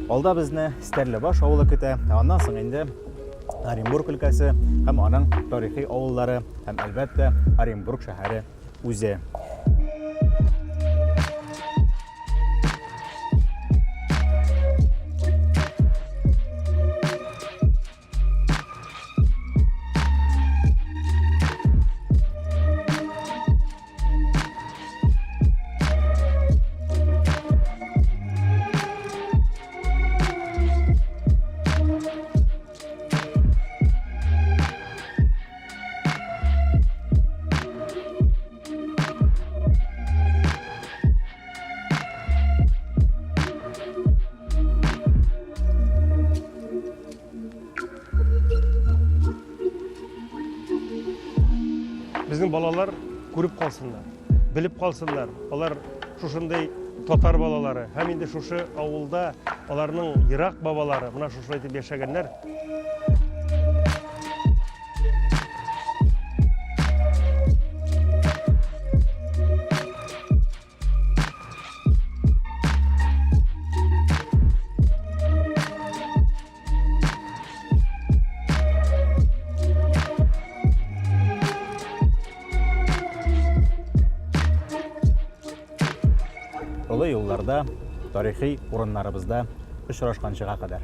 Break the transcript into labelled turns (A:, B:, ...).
A: Алда безне Стәрлебаш авылы көтә. Аннан соң инде Оренбург өлкәсе һәм аның тарихи авыллары һәм әлбәттә Оренбург шәһәре үзе.
B: Біздің балалар көріп қалсындар, біліп қалсындар. Олар шушындай татар балалары, һәм инде шушы ауылда оларның Ирақ бабалары, мына шушы айтып яшәгәннәр.
A: Олы юлларда, тарихи урыннарыбызда очрашканчыга кадәр.